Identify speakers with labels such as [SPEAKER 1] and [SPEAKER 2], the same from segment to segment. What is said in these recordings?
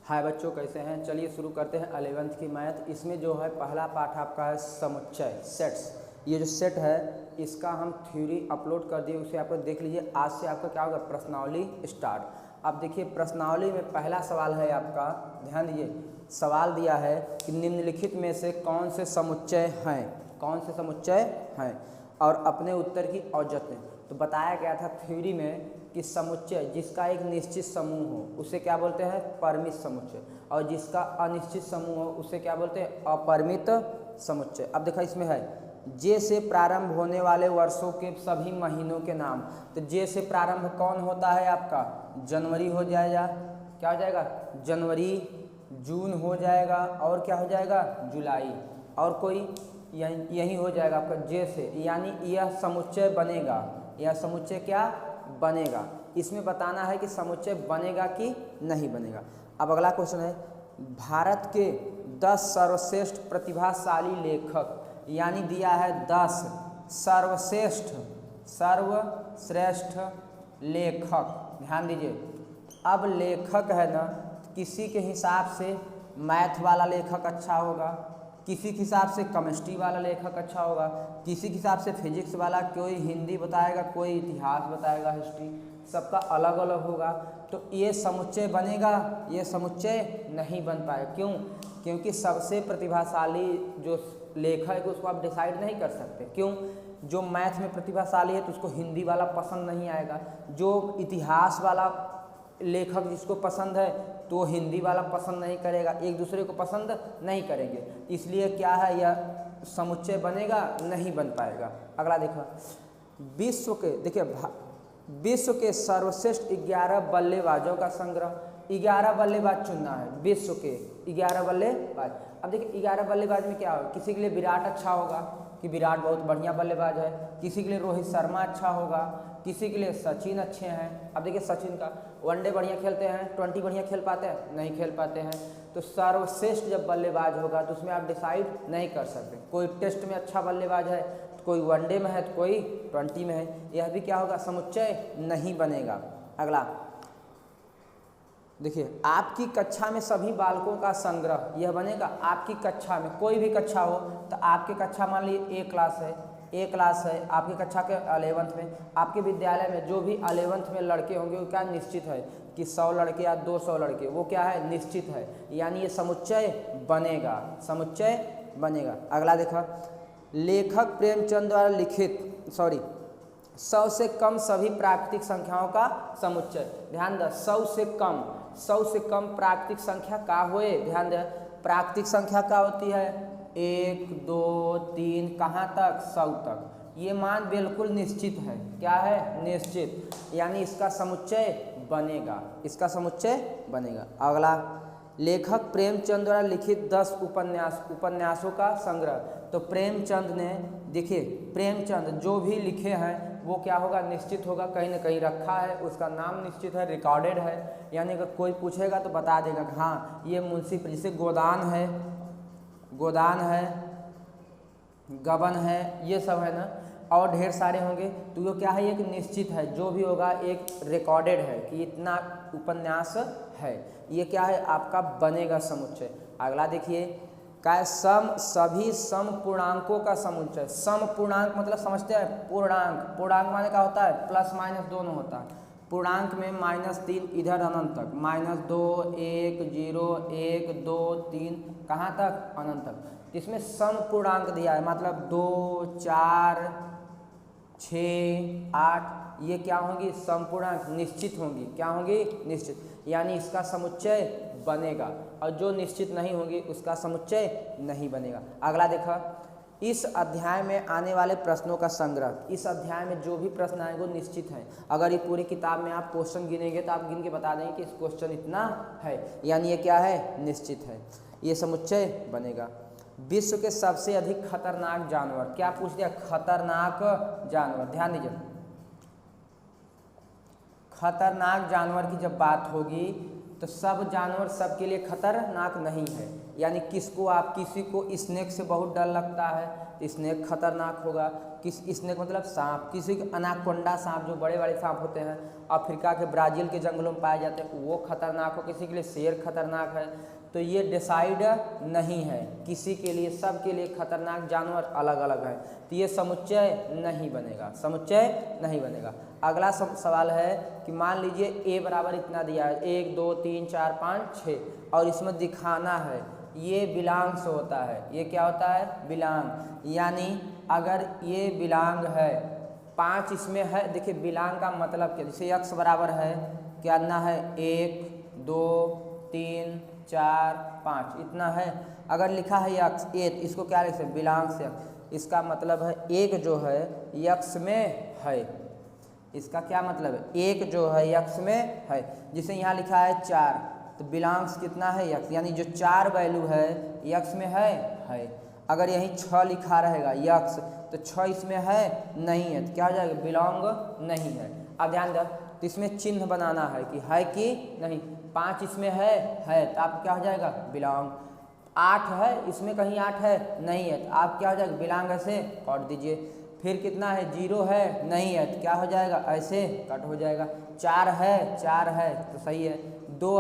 [SPEAKER 1] हाय बच्चों, कैसे हैं? चलिए शुरू करते हैं 11वीं की मैथ। इसमें जो है पहला पाठ आपका है समुच्चय, सेट्स। ये जो सेट है इसका हम थ्योरी अपलोड कर दिए, उसे आप देख लीजिए। आज से आपका क्या होगा, प्रश्नावली स्टार्ट। अब देखिए प्रश्नावली में पहला सवाल है आपका, ध्यान दीजिए। सवाल दिया है कि निम्नलिखित में से कौन से समुच्चय हैं, कौन से समुच्चय हैं, और अपने उत्तर की औचित्य। तो बताया गया था थ्योरी में कि समुच्चय जिसका एक निश्चित समूह हो उसे क्या बोलते हैं, परिमित समुच्चय, और जिसका अनिश्चित समूह हो उसे क्या बोलते हैं, अपरिमित समुच्चय। अब देखा इसमें है जे से प्रारंभ होने वाले वर्षों के सभी महीनों के नाम। तो जे से प्रारंभ कौन होता है आपका, जनवरी हो जाएगा, क्या हो जाएगा, जनवरी। जून हो जाएगा, और क्या हो जाएगा, जुलाई, और कोई यही हो जाएगा आपका जे से। यानी यह समुच्चय बनेगा, यह समुच्चय क्या बनेगा। इसमें बताना है कि समुच्चय बनेगा कि नहीं बनेगा। अब अगला क्वेश्चन है, भारत के 10 सर्वश्रेष्ठ प्रतिभाशाली लेखक, यानी दिया है 10 सर्वश्रेष्ठ लेखक। ध्यान दीजिए, अब लेखक है ना, किसी के हिसाब से मैथ वाला लेखक अच्छा होगा, किसी के हिसाब से केमिस्ट्री वाला लेखक अच्छा होगा, किसी के हिसाब से फिजिक्स वाला, कोई हिंदी बताएगा, कोई इतिहास बताएगा, हिस्ट्री, सबका अलग अलग होगा। तो ये समुच्चय बनेगा, ये समुच्चय नहीं बन पाए। क्यों? क्योंकि सबसे प्रतिभाशाली जो लेखक है उसको आप डिसाइड नहीं कर सकते। क्यों? जो मैथ में प्रतिभाशाली है तो उसको हिंदी वाला पसंद नहीं आएगा, जो इतिहास वाला लेखक जिसको पसंद है तो हिंदी वाला पसंद नहीं करेगा, एक दूसरे को पसंद नहीं करेंगे। इसलिए क्या है, यह समुच्चय बनेगा नहीं बन पाएगा। अगला देखो, विश्व के, देखिए विश्व के सर्वश्रेष्ठ 11 बल्लेबाजों का संग्रह। 11 बल्लेबाज चुनना है, विश्व के 11 बल्लेबाज। अब देखिए 11 बल्लेबाज में क्या होगा, किसी के लिए विराट अच्छा होगा कि विराट बहुत बढ़िया बल्लेबाज है, किसी के लिए रोहित शर्मा अच्छा होगा, किसी के लिए सचिन अच्छे हैं। अब देखिए सचिन का वनडे बढ़िया खेलते हैं, 20 बढ़िया खेल पाते हैं, नहीं खेल पाते हैं। तो सर्वश्रेष्ठ जब बल्लेबाज होगा तो उसमें आप डिसाइड नहीं कर सकते। कोई टेस्ट में अच्छा बल्लेबाज है, कोई वनडे में है, तो कोई 20 में है। यह भी क्या होगा, समुच्चय नहीं बनेगा। अगला देखिए, आपकी कक्षा में सभी बालकों का संग्रह, यह बनेगा। आपकी कक्षा में कोई भी कक्षा हो, तो आपकी कक्षा मान लीजिए ए क्लास है, आपकी कक्षा के 11th में, आपके विद्यालय में जो भी 11th में लड़के होंगे वो क्या निश्चित है कि 100 लड़के या 200 लड़के, वो क्या है, निश्चित है। यानी ये समुच्चय बनेगा, समुच्चय बनेगा। अगला देखा, लेखक प्रेमचंद द्वारा लिखित 100 से कम सभी प्राकृतिक संख्याओं का समुच्चय। ध्यान दे, 100 से कम प्राकृतिक संख्या का होए। ध्यान दे, प्राकृतिक संख्या का होती है 1, 2, 3, कहाँ तक, 100 तक। ये मान बिल्कुल निश्चित है, क्या है, निश्चित। यानी इसका समुच्चय बनेगा, इसका समुच्चय बनेगा। अगला, लेखक प्रेमचंद द्वारा लिखित 10 उपन्यासों का संग्रह। तो प्रेमचंद ने, देखिए प्रेमचंद जो भी लिखे हैं वो क्या होगा, निश्चित होगा, कहीं ना कहीं रखा है, उसका नाम निश्चित है, रिकॉर्डेड है। यानी अगर कोई पूछेगा तो बता देगा कि हाँ ये मुंशी, जैसे गोदान है, गबन है, ये सब है ना, और ढेर सारे होंगे। तो वो क्या है, एक निश्चित है, जो भी होगा एक रिकॉर्डेड है कि इतना उपन्यास है। ये क्या है, आपका बनेगा समुच्चय। अगला देखिए, क्या है, सभी सम पूर्णांकों का समुच्चय। सम पूर्णांक मतलब समझते हैं, पूर्णांक माने क्या होता है, प्लस माइनस दोनों होता है। पूर्णांक में -3 इधर अनंत तक, -2, 1, 0, 1, 2, 3, कहाँ तक, अनंत तक। इसमें सम पूर्णांक दिया है, मतलब 2, 4, 6, 8, ये क्या होंगी, समपूर्णांक, निश्चित होंगी। क्या होंगी, निश्चित। यानी इसका समुच्चय बनेगा, और जो निश्चित नहीं होंगी उसका समुच्चय नहीं बनेगा। अगला देखा, इस अध्याय में आने वाले प्रश्नों का संग्रह। इस अध्याय में जो भी प्रश्न आए वो निश्चित है। अगर ये पूरी किताब में आप क्वेश्चन गिनेंगे तो आप गिन के बता देंगे कि इस क्वेश्चन इतना है, यानी ये क्या है, निश्चित है, ये समुच्चय बनेगा। विश्व के सबसे अधिक खतरनाक जानवर, क्या पूछ दिया, खतरनाक जानवर। ध्यान दीजिए, खतरनाक जानवर की जब बात होगी तो सब जानवर सबके लिए खतरनाक नहीं है। यानी किसी को स्नेक से बहुत डर लगता है, स्नेक खतरनाक होगा। स्नेक मतलब सांप, किसी अनाकोंडा सांप जो बड़े बड़े सांप होते हैं अफ्रीका के ब्राज़ील के जंगलों में पाए जाते हैं वो खतरनाक हो, किसी के लिए शेर खतरनाक है। तो ये डिसाइड नहीं है किसी के लिए, सब के लिए खतरनाक जानवर अलग अलग है, तो ये समुच्चय नहीं बनेगा, समुच्चय नहीं बनेगा। अगला सवाल है कि मान लीजिए ए बराबर इतना दिया है 1 2 3 4 5 6 और इसमें दिखाना है ये बिलांग से होता है। ये क्या होता है? बिलांग, यानी अगर ये बिलांग है 5 इसमें है, देखिए बिलांग का मतलब क्या, जैसे यक्स बराबर है क्या ना है 1 2 3 4 5 इतना है। अगर लिखा है यक्स ए तो इसको क्या लिख सकते? बिलांग से, इसका मतलब है एक जो है यक्स में है, इसका क्या मतलब है? एक जो है यक्स में है। जिसे यहाँ लिखा है 4 तो बिलांग्स कितना है? यक्स, यानी जो 4 वैल्यू है यक्स में है। अगर यहीं 6 लिखा रहेगा यक्स तो 6 इसमें है नहीं है, तो क्या हो जाएगा? बिलोंग नहीं है। अब ध्यान दो, तो इसमें चिन्ह बनाना है कि है कि नहीं। 5 इसमें है तो आप क्या हो जाएगा? बिलोंग। 8 है इसमें कहीं 8 है नहीं है, तो आप क्या हो जाएगा? बिलोंग ऐसे काट दीजिए। फिर कितना है? 0 है नहीं है, तो क्या हो जाएगा? ऐसे कट हो जाएगा। 4 है तो सही है। 2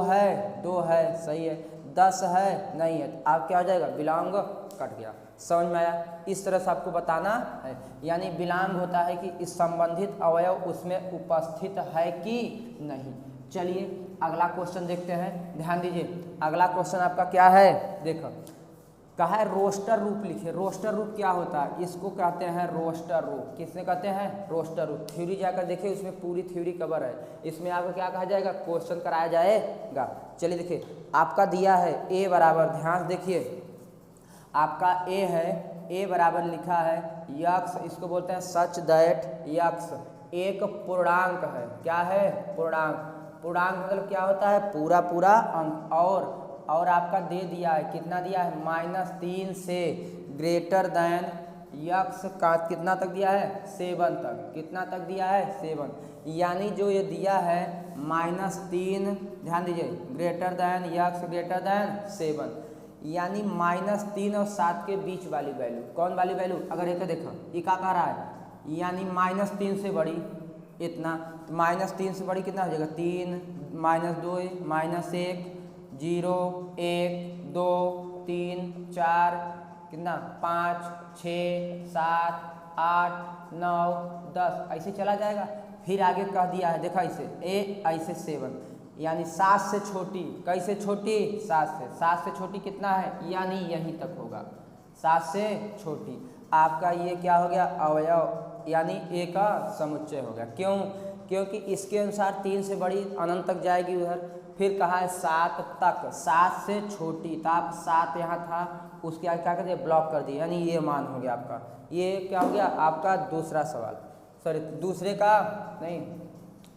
[SPEAKER 1] है सही है। 10 है नहीं है, तो आप क्या हो जाएगा? बिलोंग कट गया। समझ में आया? इस तरह से आपको बताना है, यानी बिलोंग होता है कि इस संबंधित अवयव उसमें उपस्थित है कि नहीं। चलिए अगला क्वेश्चन देखते हैं, ध्यान दीजिए। अगला क्वेश्चन आपका क्या है? देखो कहा है रोस्टर रूप लिखे। रोस्टर रूप क्या होता है? इसको कहते हैं रोस्टर रूप। किसने कहते हैं? रोस्टर रूप। थ्योरी जाकर देखिए, उसमें पूरी थ्योरी कवर है। इसमें आपको क्या कहा जाएगा? क्वेश्चन कराया जाएगा। चलिए देखिए, आपका दिया है ए बराबर, ध्यान देखिए आपका ए है, ए बराबर लिखा है यक्स, इसको बोलते हैं सच दैट यक्स एक पूर्णांक है। क्या है? पूर्णांक। पूर्णांक मतलब क्या होता है? पूरा पूरा अंक। और आपका दे दिया है, कितना दिया है? -3 से ग्रेटर देन यक्स का कितना तक दिया है? 7 तक। कितना तक दिया है? 7। यानी जो ये दिया है -3, ध्यान दीजिए, greater than x greater than 7, यानी -3 और 7 के बीच वाली वैल्यू। कौन वाली वैल्यू? अगर एक देखो ये क्या कह रहा है, यानी -3 से बड़ी इतना, तो -3 से बड़ी कितना हो जाएगा? 3 -2 -1 0 1 2 3 4 कितना 5 6 7 8 9 10 ऐसे चला जाएगा। फिर आगे कह दिया है, देखा इसे ए ऐसे 7, यानी 7 से छोटी। कैसे छोटी? 7 से। 7 से छोटी कितना है? यानी यहीं तक होगा, 7 से छोटी। आपका ये क्या हो गया? अवयव, यानी ए का समुच्चय हो गया। क्यों? क्योंकि इसके अनुसार 3 से बड़ी अनंत तक जाएगी उधर। फिर कहा है 7 तक, 7 से छोटी, तो आप 7 यहाँ था उसके आगे क्या कर दिया? ब्लॉक कर दिया, यानी ये मान हो गया आपका। ये क्या हो गया? आपका दूसरा सवाल, सॉरी दूसरे का नहीं,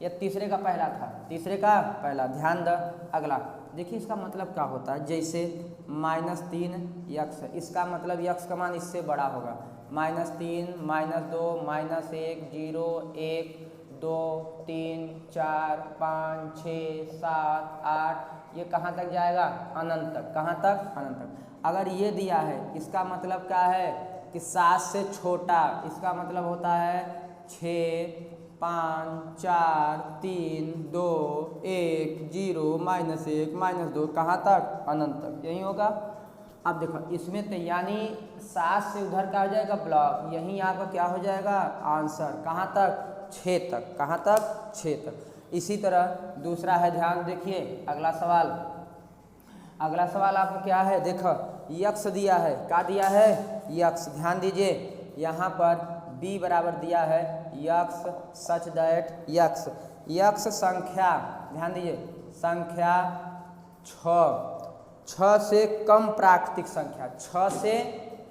[SPEAKER 1] ये तीसरे का पहला था, तीसरे का पहला। ध्यान दो अगला देखिए, इसका मतलब क्या होता है? जैसे -3 यक्स, इसका मतलब यक्स का मान इससे बड़ा होगा। -3 -2 -1 0 1 2 3 4 5 6 7 8, ये कहाँ तक जाएगा? अनंत तक। कहाँ तक? अनंत तक। अगर ये दिया है, इसका मतलब क्या है कि 7 से छोटा, इसका मतलब होता है 6 5 4 3 2 1 0 -1 -2, कहाँ तक? अनंत तक। यही होगा। अब देखो इसमें तो यानी 7 से उधर का हो जाएगा ब्लॉक, यहीं आपका क्या हो जाएगा? आंसर। कहाँ तक? 6 तक। कहाँ तक? 6 तक। इसी तरह दूसरा है, ध्यान देखिए अगला सवाल। अगला सवाल आपको क्या है? देखो यक्स दिया है, क्या दिया है? यक्स। ध्यान दीजिए यहाँ पर b बराबर दिया है x such that x, x संख्या, ध्यान दीजिए संख्या 6 से कम प्राकृतिक संख्या, 6 से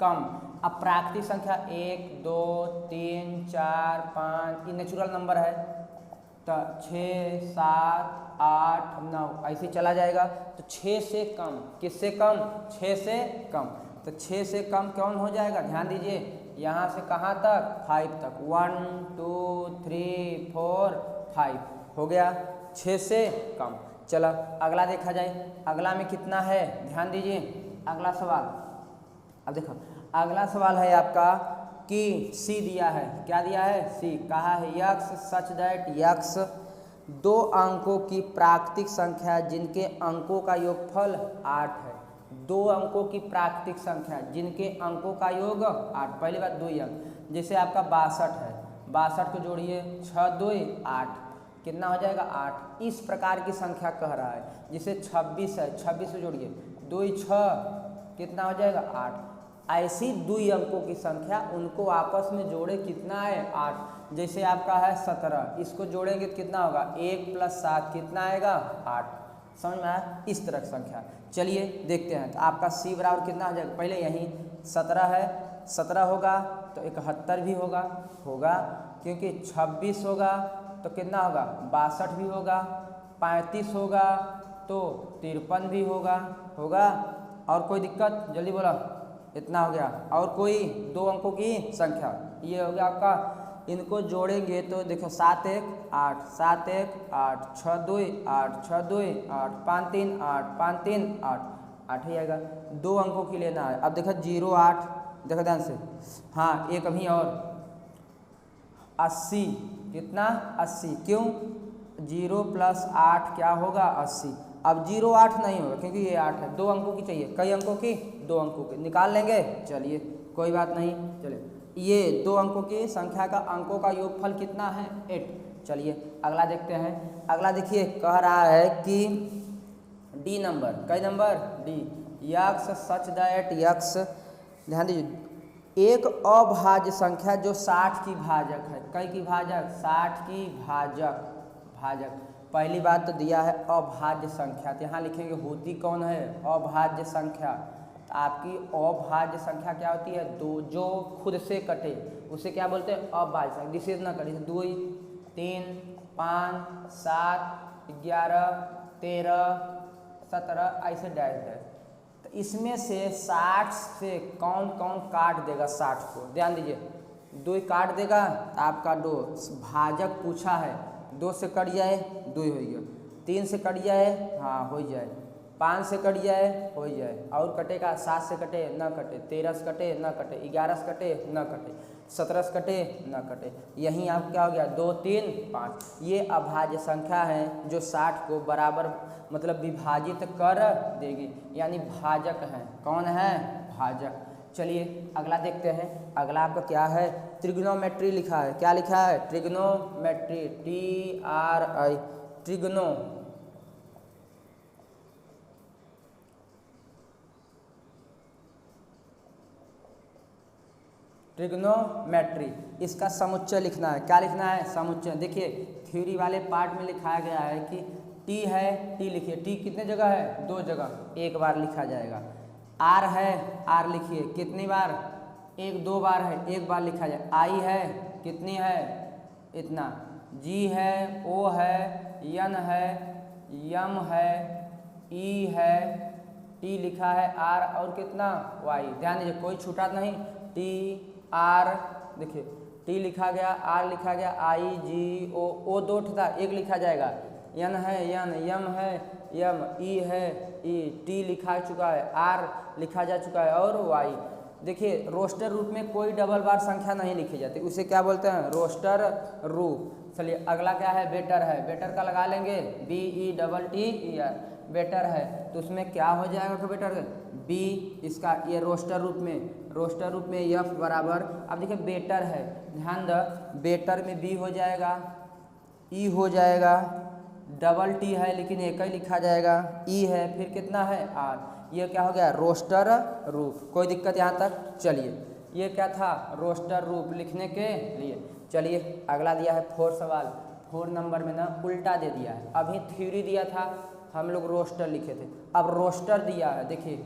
[SPEAKER 1] कम। अब प्राकृतिक संख्या 1 2 3 4 5 ये नेचुरल नंबर है, तो 6 7 8 9 ऐसे चला जाएगा। तो 6 से कम, किससे कम? 6 से कम। तो 6 से कम कौन हो जाएगा? ध्यान दीजिए यहाँ से कहाँ तक? 5 तक। 1 2 3 4 5 हो गया, 6 से कम। चलो अगला देखा जाए, अगला में कितना है? ध्यान दीजिए अगला सवाल। अब देखो अगला सवाल है आपका कि सी दिया है, क्या दिया है, सी कहा है यक्स सच दैट यक्स दो अंकों की प्राकृतिक संख्या जिनके अंकों का योगफल 8 है। दो अंकों की प्राकृतिक संख्या जिनके अंकों का योग 8। पहली बात 2 अंक, जैसे आपका 62 है, 62 को जोड़िए 6 2 8, कितना हो जाएगा 8। इस प्रकार की संख्या कह रहा है। जैसे 26 है, 26 को जोड़िए 2 6, कितना हो जाएगा 8। ऐसी 2 अंकों की संख्या उनको आपस में जोड़े कितना है 8। जैसे आपका है 17, इसको जोड़ेंगे तो कितना होगा 1 + 7 कितना आएगा 8। समझ में आया, इस तरह की संख्या। चलिए देखते हैं, तो आपका सी बराबर कितना हो जाएगा, पहले यहीं 17 है, 17 होगा तो 71 भी होगा, क्योंकि 26 होगा तो कितना होगा 62 भी होगा, 35 होगा तो 53 भी होगा। और कोई दिक्कत, जल्दी बोला, इतना हो गया। और कोई 2 अंकों की संख्या, ये हो गया आपका। इनको जोड़ेंगे तो देखो 7 1 8, 7 1 8, 6 2 8, 6 2 8, 5 3 8, 5 3 8, 8 ही आएगा। 2 अंकों की लेना है। अब देखो 0 8, देखो ध्यान से, हाँ एक अभी और 80, कितना 80, क्यों 0 + 8 क्या होगा 80। अब 0 8 नहीं होगा क्योंकि ये 8 है, 2 अंकों की चाहिए, कई अंकों की 2 अंकों की निकाल लेंगे। चलिए कोई बात नहीं, चलिए ये 2 अंकों की संख्या का अंकों का योगफल कितना है 8। चलिए अगला देखते हैं। अगला देखिए कह रहा है कि डी नंबर, कई number D, x such that x, ध्यान दीजिए, एक अभाज्य संख्या जो 60 की भाजक है। कई की भाजक, 60 की भाजक। पहली बात तो दिया है अभाज्य संख्या, तो यहाँ लिखेंगे होती कौन है अभाज्य संख्या। तो आपकी अभाज्य संख्या क्या होती है, 2 जो खुद से कटे उसे क्या बोलते हैं अभाज्य संख्या। डिसेज ना कटे, 2 3 5 7 11 13 17 ऐसे डैश है। तो इसमें से 60 से कौन कौन काट देगा 60 को, ध्यान दीजिए, 2 काट देगा आपका 2 भाजक पूछा है, 2 से कट जाए 2 हो गया, 3 से कट जाए हाँ हो जाए, 5 से कट जाए हो जाए, और कटेगा 7 से कटे न कटे, 13 से कटे न कटे, 11 से कटे न कटे, 17 से कटे न कटे। यहीं आप क्या हो गया 2 3 5। ये अभाज्य संख्या है जो 60 को बराबर मतलब विभाजित कर देगी, यानी भाजक है। कौन है भाजक। चलिए अगला देखते हैं। अगला आपका क्या है, ट्रिग्नोमेट्री लिखा है। क्या लिखा है ट्रिग्नोमेट्री, TRI, ट्रिग्नोमेट्री, इसका समुच्चय लिखना है। क्या लिखना है समुच्चय। देखिए थ्योरी वाले पार्ट में लिखाया गया है कि टी है, टी लिखिए, टी कितने जगह है 2 जगह, 1 बार लिखा जाएगा। आर है, आर लिखिए कितनी बार 1 2 बार है, 1 बार लिखा जाए। आई है कितनी है इतना, जी है, ओ है, यन है, यम है, ई है, टी लिखा है, आर और कितना वाई। ध्यान दीजिए कोई छूटा नहीं, टी आर, देखिए टी लिखा गया, आर लिखा गया, आई जी ओ 2 था, 1 लिखा जाएगा। यन है यन, यम है यम, ई है ई, टी लिखा चुका है, आर लिखा जा चुका है और वाई। देखिए रोस्टर रूप में कोई डबल बार संख्या नहीं लिखी जाती, उसे क्या बोलते हैं रोस्टर रूप। चलिए अगला क्या है बेटर है। बेटर का लगा लेंगे BETTER, बेटर है तो उसमें क्या हो जाएगा बेटर बी, इसका ये रोस्टर रूप में एफ बराबर। अब देखिए बेटर है, ध्यान दो बेटर में बी हो जाएगा, ई हो जाएगा, डबल टी है लेकिन एक ही लिखा जाएगा, ई है फिर कितना है आर। ये क्या हो गया रोस्टर रूप। कोई दिक्कत यहाँ तक। चलिए ये क्या था रोस्टर रूप लिखने के लिए। चलिए अगला दिया है 4 सवाल। 4 नंबर में ना उल्टा दे दिया है। अभी थ्योरी दिया था, हम लोग रोस्टर लिखे थे, अब रोस्टर दिया है। देखिए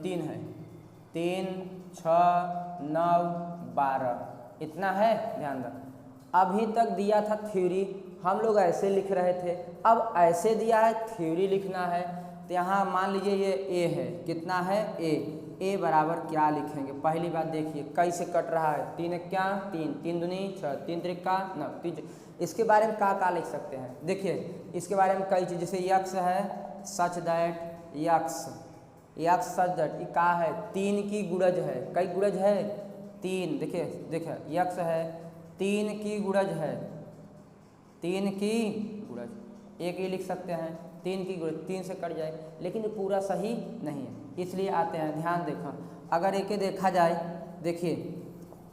[SPEAKER 1] 3 है, 3 6 9 12 इतना है, ध्यान रख। अभी तक दिया था थ्योरी, हम लोग ऐसे लिख रहे थे, अब ऐसे दिया है थ्योरी लिखना है। तो यहाँ मान लीजिए ये ए है, कितना है ए बराबर क्या लिखेंगे। पहली बात देखिए कैसे कट रहा है, 3 1 क्या 3, 3 दूनी 6, 3 3 का 9, 3। इसके बारे में क्या लिख सकते हैं, देखिए इसके बारे में कई चीज़, जैसे यक्स है such that x, x such that, ये का है 3 की गुणज है। कई गुणज है 3, देखिए देखिए यक्स है 3 की गुणज है, 3 की गुणज, एक ही लिख सकते हैं 3 की गुणज, 3 से कट जाए, लेकिन ये पूरा सही नहीं है, इसलिए आते हैं। ध्यान देखो, अगर एक देखा जाए, देखिए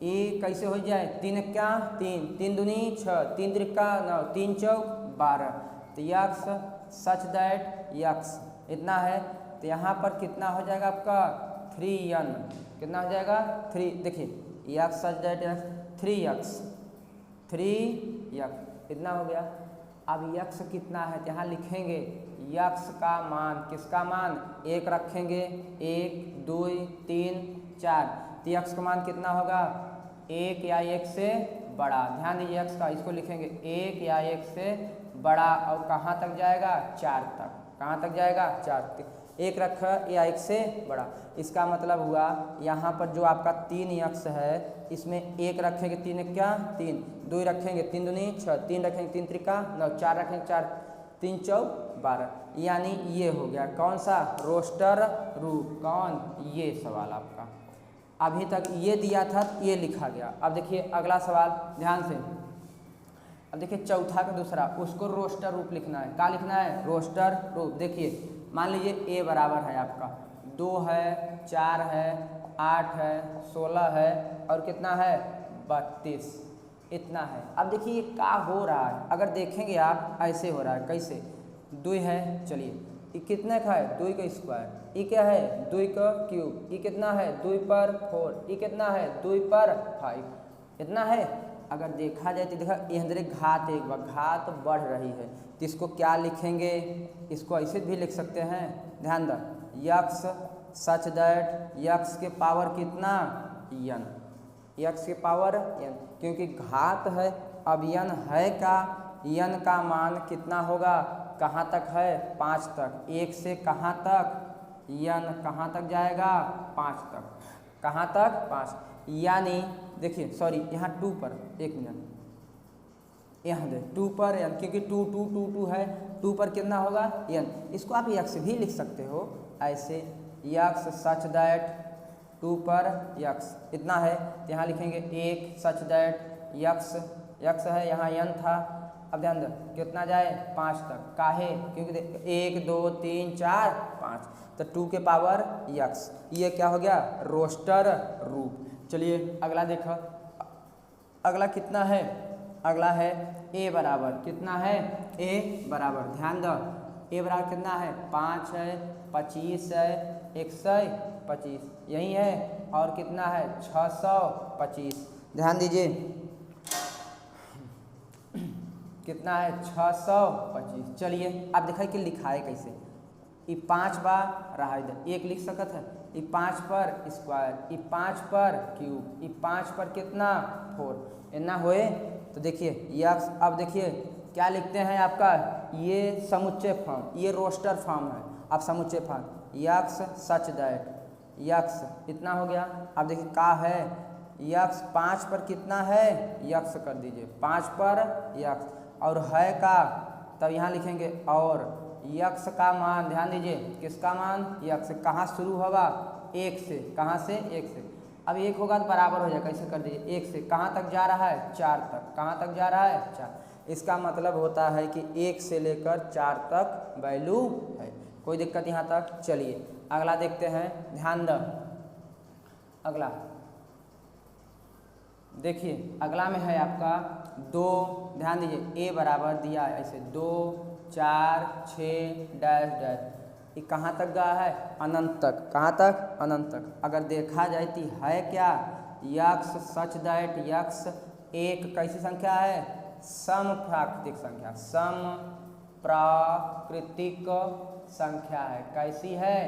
[SPEAKER 1] ये कैसे हो जाए 3 क्या 3, 3 दूनी 6, 3 त्रिका 9, 3 चौक 12, तो यक्स सच दैट यक्स इतना है। तो यहाँ पर कितना हो जाएगा आपका 3n, कितना हो जाएगा 3, देखिए x such that x 3x, 3x इतना हो गया। अब यक्स कितना है तो यहाँ लिखेंगे यक्स का मान, किसका मान 1 रखेंगे, 1 2 3 4, तो यक्स का मान कितना होगा 1 या 1 से बड़ा। ध्यान दीजिए यक्स का, इसको लिखेंगे 1 या 1 से बड़ा, और कहाँ तक जाएगा 4 तक, कहाँ तक जाएगा 4 तक, 1 रखा या 1 से बड़ा। इसका मतलब हुआ यहाँ पर जो आपका 3x है इसमें 1 रखेंगे 3 क्या 3, 2 रखेंगे 3 दूनी 6, 3 रखेंगे 3 त्रिका 9, 4 रखेंगे 4, 3 चौक 12, यानी ये हो गया कौन सा रोस्टर रूप, कौन ये सवाल आपका। अभी तक ये दिया था ये लिखा गया। अब देखिए अगला सवाल ध्यान से, अब देखिए चौथा का दूसरा, उसको रोस्टर रूप लिखना है। क्या लिखना है रोस्टर रूप। देखिए मान लीजिए a बराबर है आपका 2 है 4 है 8 है 16 है और कितना है 32, इतना है। अब देखिए ये क्या हो रहा है, अगर देखेंगे आप ऐसे हो रहा है, कैसे 2 है, चलिए ये कितने का है 2 का स्क्वायर, ये क्या है 2 का क्यूब, ये कितना है 2 पर 4, ये कितना है 2 पर 5, इतना है। अगर देखा जाए तो देखा ये अंदर घात, एक बार घात बढ़ रही है, तो इसको क्या लिखेंगे, इसको ऐसे भी लिख सकते हैं। ध्यान दो यक्स सच दैट यक्स के पावर कितना n, यक्स के पावर n, क्योंकि घात है। अब n है का, n का मान कितना होगा, कहाँ तक है 5 तक, 1 से कहाँ तक n कहाँ तक जाएगा 5 तक, कहाँ तक 5, यानी देखिए सॉरी यहाँ 2 पर, 1 मिनट यहाँ दे 2 पर n, क्योंकि 2 2 2 2 है, 2 पर कितना होगा n, इसको आप यक्स भी लिख सकते हो ऐसे, यक्स सच दैट 2 पर यक्स इतना है, तो यहाँ लिखेंगे 1 सच दैट यक्स, यक्स है यहाँ n था। अब ध्यान दो कितना जाए 5 तक, काहे क्योंकि 1 2 3 4 5, तो 2 के पावर यक्स, ये क्या हो गया रोस्टर रूप। चलिए अगला देखो, अगला कितना है, अगला है a बराबर कितना है, a बराबर ध्यान दो a बराबर कितना है 5 है 25 है 125, यही है, और कितना है 625, ध्यान दीजिए कितना है 625। चलिए अब दिखाई कि लिखा है कैसे, ये 5 बार रहा इधर 1 लिख सकत है, ये 5 पर स्क्वायर, ये 5 पर क्यूब, ये 5 पर कितना 4, इतना होए। तो देखिए यक्स, अब देखिए क्या लिखते हैं आपका, ये समुच्चय फॉर्म, ये रोस्टर फॉर्म है। अब समुच्चय form x such that x इतना हो गया। अब देखिए का है यक्स 5 पर कितना है यक्स कर दीजिए 5 पर यक्स, और है का तब यहाँ लिखेंगे और यक्स का मान, ध्यान दीजिए किसका मान यक्स, कहाँ शुरू होगा 1 से, कहाँ से 1 से। अब 1 होगा तो बराबर हो जाएगा, कैसे कर दीजिए 1 से कहाँ तक जा रहा है 4 तक, कहाँ तक जा रहा है 4। इसका मतलब होता है कि 1 से लेकर 4 तक वैल्यू है, कोई दिक्कत यहाँ तक। चलिए अगला देखते हैं, ध्यान दो अगला देखिए, अगला में है आपका 2, ध्यान दीजिए a बराबर दिया है ऐसे 2 4 6 डैश डैश, ये कहाँ तक गया है अनंत तक, कहाँ तक अनंत तक। अगर देखा जाए तो है क्या यक्स सच दैट यक्स एक कैसी संख्या है सम प्राकृतिक संख्या, सम प्राकृतिक संख्या है, कैसी है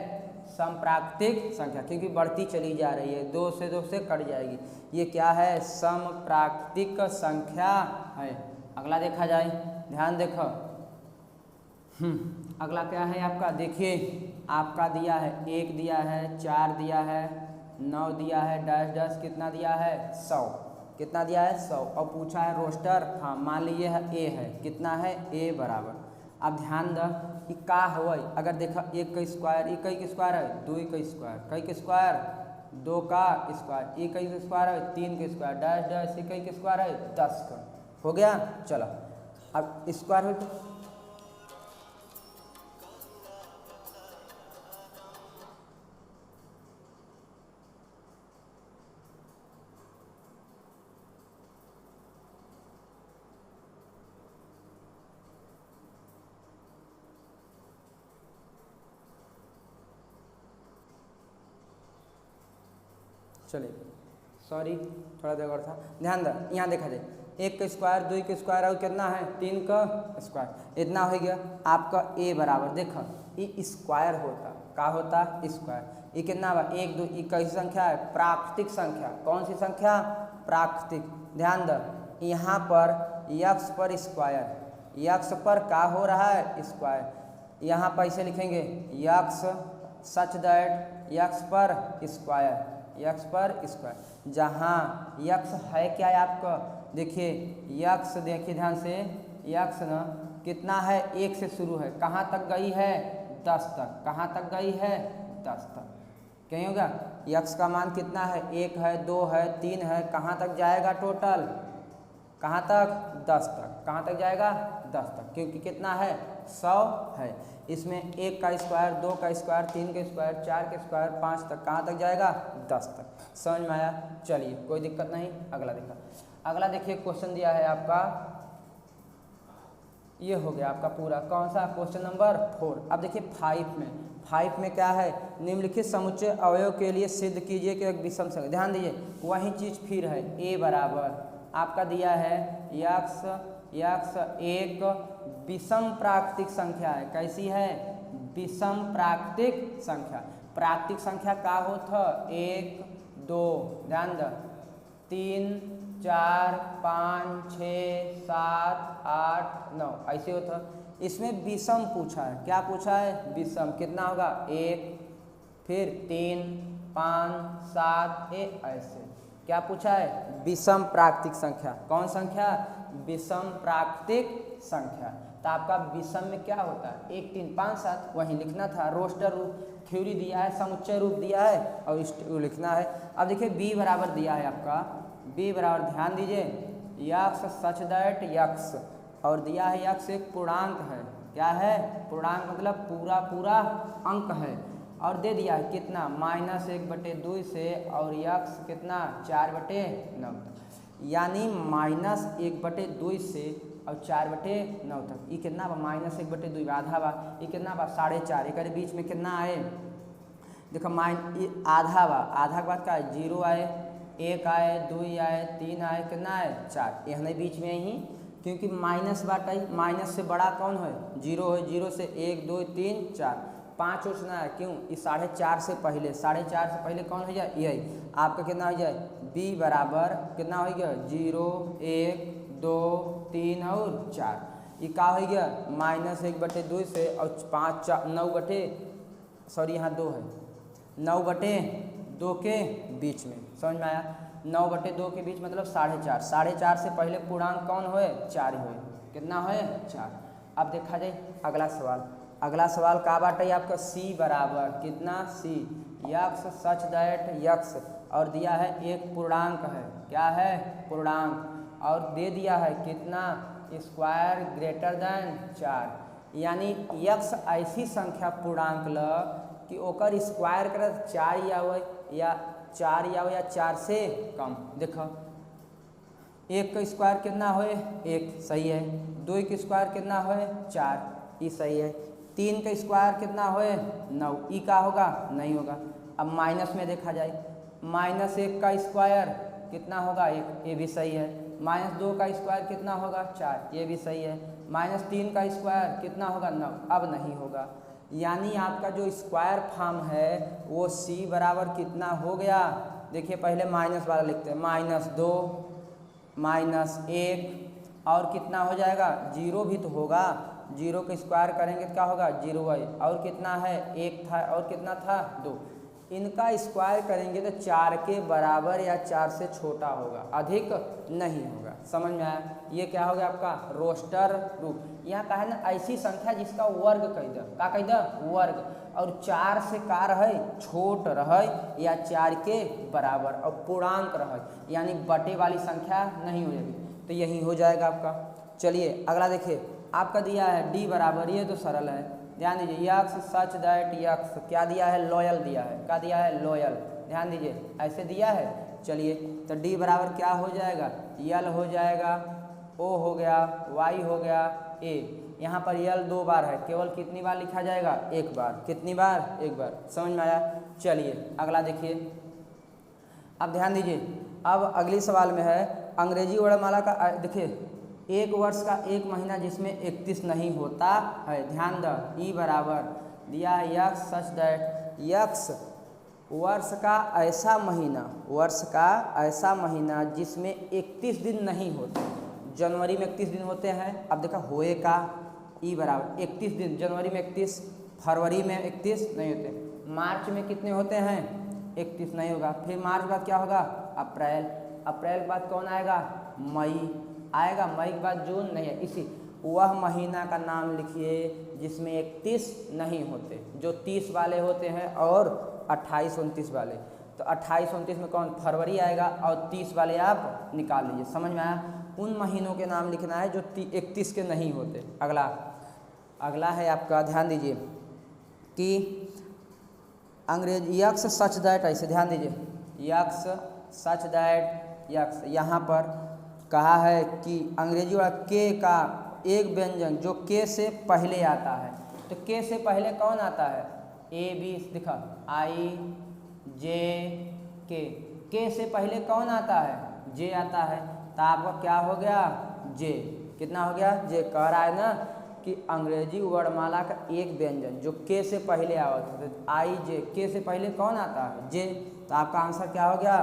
[SPEAKER 1] समप्राकृतिक संख्या, क्योंकि बढ़ती चली जा रही है, 2 से 2 से कट जाएगी, ये क्या है समप्राकृतिक संख्या है। अगला देखा जाए, ध्यान देखो अगला क्या है आपका, देखिए आपका दिया है 1 दिया है 4 दिया है 9 दिया है डैश डैश, कितना दिया है 100, कितना दिया है 100, और पूछा है रोस्टर, हाँ मान लीजिए है a है, कितना है a बराबर। अब ध्यान द कि का हो, अगर देखा एक का स्क्वायर, एक कई के स्क्वायर है, दो का स्क्वायर, कई के स्क्वायर दो का स्क्वायर, एक कई के स्क्वायर है, तीन के स्क्वायर, डैश डैश एक कई के स्क्वायर है 10 का, हो गया। चलो अब स्क्वायर रूट चलिए सॉरी थोड़ा देर और था, ध्यान दो यहाँ देखा जाए, एक का स्क्वायर, दो का स्क्वायर और कितना है, तीन का स्क्वायर, इतना हो गया आपका ए बराबर। देखो ये स्क्वायर होता, का होता स्क्वायर, ये कितना बा एक दो, ये कैसी संख्या है, प्राकृतिक संख्या। कौन सी संख्या, प्राकृतिक। दैट द यहाँ पर यक्स पर स्क्वायर, यक्स पर का हो रहा है स्क्वायर, यहाँ पर इसे लिखेंगे यक्स सच दैट यक्स पर स्क्वायर, यक्स पर स्क्वायर। जहाँ यक्स है क्या है आपका, देखिए यक्स, देखिए ध्यान से, यक्स ना कितना है, एक से शुरू है, कहाँ तक गई है 10 तक, कहाँ तक गई है 10 तक, कहीं होगा यक्स का मान कितना है, एक है, दो है, तीन है, कहाँ तक जाएगा टोटल, कहाँ तक 10 तक, कहाँ तक जाएगा 10 तक, क्योंकि कितना है 100 है। इसमें एक का स्क्वायर, दो का स्क्वायर, तीन का स्क्वायर, चार का स्क्वायर, 5 तक, कहाँ तक जाएगा 10 तक। समझ में आया, चलिए कोई दिक्कत नहीं। अगला देखा, अगला देखिए क्वेश्चन दिया है आपका, ये हो गया आपका पूरा, कौन सा क्वेश्चन नंबर 4। अब देखिए 5 में क्या है, निम्नलिखित समुच्चय अवयव के लिए सिद्ध कीजिए कि एक विषम संख्या। ध्यान दीजिए वही चीज फिर है, ए बराबर आपका दिया है यक्स, यक्स एक विषम प्राकृतिक संख्या है। कैसी है, विषम प्राकृतिक संख्या। प्राकृतिक संख्या का होता, 1 2, ध्यान द 3 4 5 6 7 8 9 ऐसे होता। इसमें विषम पूछा है, क्या पूछा है, विषम। कितना होगा 1, फिर 3 5 7 1 ऐसे, क्या पूछा है, विषम प्राकृतिक संख्या। कौन संख्या, विषम प्राकृतिक संख्या। तो आपका विषम में क्या होता है, 1 3 5 7 वहीं लिखना था, रोस्टर रूप थ्योरी दिया है, समुच्चय रूप दिया है और लिखना है। अब देखिए बी बराबर दिया है आपका, बी बराबर ध्यान दीजिए यक्स सच दैट यक्स, और दिया है यक्स एक पूर्णांक है। क्या है, पूर्णांक मतलब पूरा पूरा अंक है, और दे दिया है कितना, -1/2 से, और यक्स कितना 4/9, यानी -1/2 से और 4/9 तक। ये कितना बा, -1/2 आधा बा, ये कितना बा 4.5, एक बीच में कितना आए, देखो ये आधा बा, आधा के बाद का है 0 आए, 1 आए, 2 आए, 3 आए, कितना आए 4, यहाँ बीच में ही, क्योंकि माइनस बाटा ही, माइनस से बड़ा कौन है 0 है, 0 से 1 2 3 4 5 उठना है, क्यों, ये 4.5 से पहले, 4.5 से पहले कौन हो जाए, यही आपका कितना हो जाए, बी बराबर कितना हो गया 0 1 2 3 और 4, ये का हो गया -1/2 से और 5 9 सॉरी यहाँ 2 है, 9/2 के बीच में। समझ में आया, 9/2 के बीच मतलब 4.5, 4.5 से पहले पूर्णांक कौन होए, 4 होए, कितना होए 4। अब देखा जाए अगला सवाल, अगला सवाल का बाटे आपका सी बराबर कितना, सी यक्स सच दैट यक्स, और दिया है एक पूर्णांक है, क्या है पूर्णांक, और दे दिया है कितना, स्क्वायर ग्रेटर देन 4, यानी यक्स ऐसी संख्या पूर्णांक ल कि ओकर स्क्वायर कर 4 या 4 से कम। देखो 1 का स्क्वायर कितना होए 1, सही है, 2 का स्क्वायर कितना होए 4, ये सही है, 3 का स्क्वायर कितना होए 9, ई का होगा नहीं होगा। अब माइनस में देखा जाए, -1 का स्क्वायर कितना होगा 1, ये भी सही है, -2 का स्क्वायर कितना होगा 4, ये भी सही है, -3 का स्क्वायर कितना होगा 9, अब नहीं होगा। यानी आपका जो स्क्वायर फॉर्म है वो सी बराबर कितना हो गया, देखिए पहले माइनस वाला लिखते हैं, -2 -1 और कितना हो जाएगा 0 भी तो होगा, 0 का स्क्वायर करेंगे तो क्या होगा 0 है, और कितना है 1 था, और कितना था 2, इनका स्क्वायर करेंगे तो 4 के बराबर या 4 से छोटा होगा, अधिक नहीं होगा। समझ में आया? ये क्या हो गया आपका रोस्टर रूप। यहाँ का है ना ऐसी संख्या जिसका वर्ग कह दो, का कह दो वर्ग, और 4 से का रहे छोट रहे या 4 के बराबर और पूर्णांक रहे, यानी बटे वाली संख्या नहीं हो जाएगी, तो यही हो जाएगा आपका। चलिए अगला देखिए, आपका दिया है डी बराबर, ये तो सरल है, ध्यान दीजिए, यक्स सच दैट यक्स क्या दिया है, लॉयल दिया है, क्या दिया है, लॉयल, ध्यान दीजिए ऐसे दिया है। चलिए तो डी बराबर क्या हो जाएगा, यल हो जाएगा, ओ हो गया, वाई हो गया, ए। यहाँ पर यल 2 बार है, केवल कितनी बार लिखा जाएगा, 1 बार, कितनी बार, 1 बार, समझ में आया? चलिए अगला देखिए, अब ध्यान दीजिए, अब अगली सवाल में है अंग्रेजी वर्णमाला का, देखिए 1 वर्ष का 1 महीना जिसमें 31 नहीं होता है, ध्यान दो, ई बराबर दिया है यक्स सच दैट यक्स वर्ष का ऐसा महीना, वर्ष का ऐसा महीना जिसमें 31 दिन नहीं होते। जनवरी में 31 दिन होते हैं, अब देखा होए का, ई बराबर 31 दिन, जनवरी में 31, फरवरी में 31 नहीं होते, मार्च में कितने होते हैं, 31 नहीं होगा, फिर मार्च के बाद क्या होगा, अप्रैल, अप्रैल के बाद कौन आएगा, मई आएगा, मई के बाद जून नहीं है, इसी वह महीना का नाम लिखिए जिसमें 31 नहीं होते, जो 30 वाले होते हैं और 28-29 वाले। तो 28-29 में कौन, फरवरी आएगा, और 30 वाले आप निकाल लीजिए, समझ में आया? उन महीनों के नाम लिखना है जो 31 के नहीं होते। अगला है आपका, ध्यान दीजिए कि अंग्रेजी यक्स सच दैट, ऐसे ध्यान दीजिए, यक्स सच दैट यक्स, यहाँ पर कहा है कि अंग्रेजी वाला के का एक व्यंजन जो के से पहले आता है, तो के से पहले कौन आता है, ए बी, दिखा आई जे के से पहले कौन आता है, जे आता है, तो आपका क्या हो गया, जे, कितना हो गया, जे। कह रहा है ना कि अंग्रेजी वर्णमाला का एक व्यंजन जो के से पहले आता है, आई जे, के से पहले कौन आता है, जे, तो आपका आंसर क्या हो गया,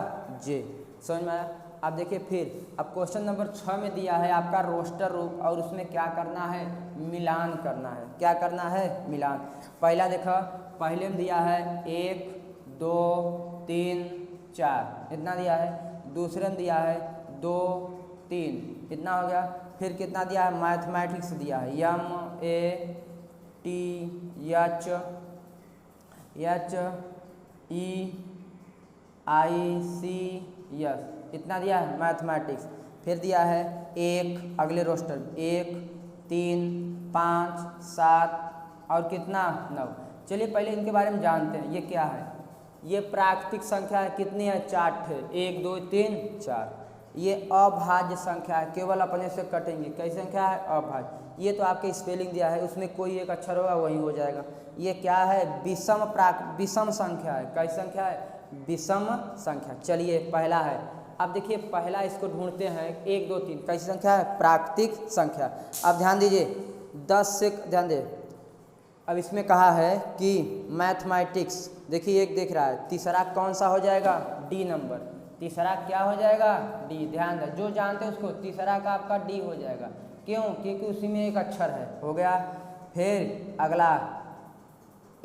[SPEAKER 1] जे। समझ में आया? अब देखिए फिर, अब क्वेश्चन नंबर 6 में दिया है आपका रोस्टर रूप, और उसमें क्या करना है, मिलान करना है, क्या करना है, मिलान। पहला देखो, पहले में दिया है 1 2 3 4, इतना दिया है, दूसरे में दिया है 2 3, इतना हो गया, फिर कितना दिया है, मैथमेटिक्स दिया है, MATHEICS, इतना दिया है मैथमेटिक्स। फिर दिया है 1, अगले रोस्टर 1 3 5 7 और कितना, 9। चलिए पहले इनके बारे में जानते हैं, ये क्या है, ये प्राकृतिक संख्या है, कितनी है, 4 थे, 1 2 3 4। ये अभाज्य संख्या है, केवल अपने से कटेंगे, कैसी संख्या है, अभाज्य। ये तो आपके स्पेलिंग दिया है, उसमें कोई एक अक्षर होगा वही हो जाएगा। ये क्या है, विषम संख्या है, कैसी संख्या है, विषम संख्या। चलिए पहला है, अब देखिए पहला इसको ढूंढते हैं, 1 2 3 कैसी संख्या है, प्राकृतिक संख्या। अब ध्यान दीजिए 10 से ध्यान दे, अब इसमें कहा है कि मैथमेटिक्स, देखिए एक देख रहा है, तीसरा कौन सा हो जाएगा, डी नंबर, तीसरा क्या हो जाएगा, डी। ध्यान दे, जो जानते हैं उसको, तीसरा का आपका डी हो जाएगा, क्यों, क्योंकि उसी में एक अक्षर है, हो गया। फिर अगला,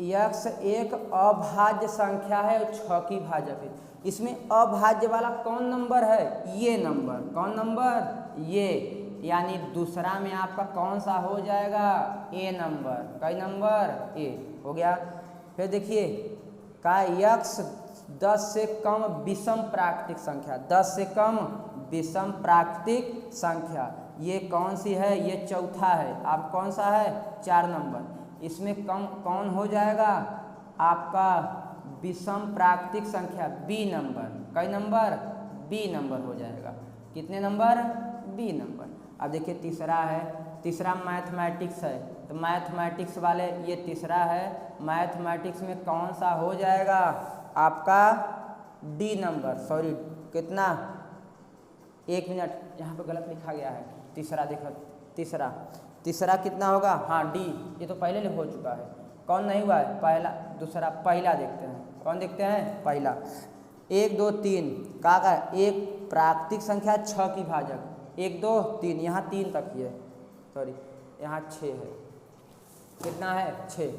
[SPEAKER 1] यक्स एक अभाज्य संख्या है और 6 की भाजक है, इसमें अभाज्य वाला कौन नंबर है, ये नंबर, कौन नंबर, ये, यानी दूसरा में आपका कौन सा हो जाएगा, ए नंबर, कई नंबर, ए, हो गया। फिर देखिए का यक्स 10 से कम विषम प्राकृतिक संख्या, 10 से कम विषम प्राकृतिक संख्या, ये कौन सी है, ये चौथा है, आप कौन सा है, 4 नंबर, इसमें कम कौन हो जाएगा आपका विषम प्राकृतिक संख्या, बी नंबर, कई नंबर, बी नंबर हो जाएगा, कितने नंबर, बी नंबर। अब देखिए तीसरा है, तीसरा मैथमेटिक्स है, तो मैथमेटिक्स वाले ये तीसरा है, मैथमेटिक्स में कौन सा हो जाएगा आपका, डी नंबर, सॉरी कितना, 1 मिनट, यहाँ पे गलत लिखा गया है, तीसरा देखो, तीसरा कितना होगा, हाँ डी, ये तो पहले हो चुका है, कौन नहीं हुआ है, पहला, दूसरा, पहला देखते हैं, कौन देखते हैं, पहला। 1 2 3 का एक प्राकृतिक संख्या 6 की भाजक, 1 2 3, यहाँ 3 तक ही है, सॉरी यहाँ 6 है, कितना है, 6,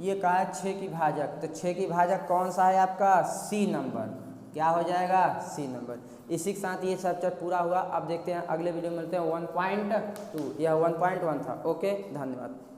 [SPEAKER 1] ये कहा है 6 की भाजक, तो 6 की भाजक कौन सा है आपका, सी नंबर, क्या हो जाएगा? C number. इसी के साथ ये चैप्टर पूरा हुआ। अब देखते हैं अगले वीडियो में मिलते हैं 1.2। यह 1.1 था। ओके, धन्यवाद।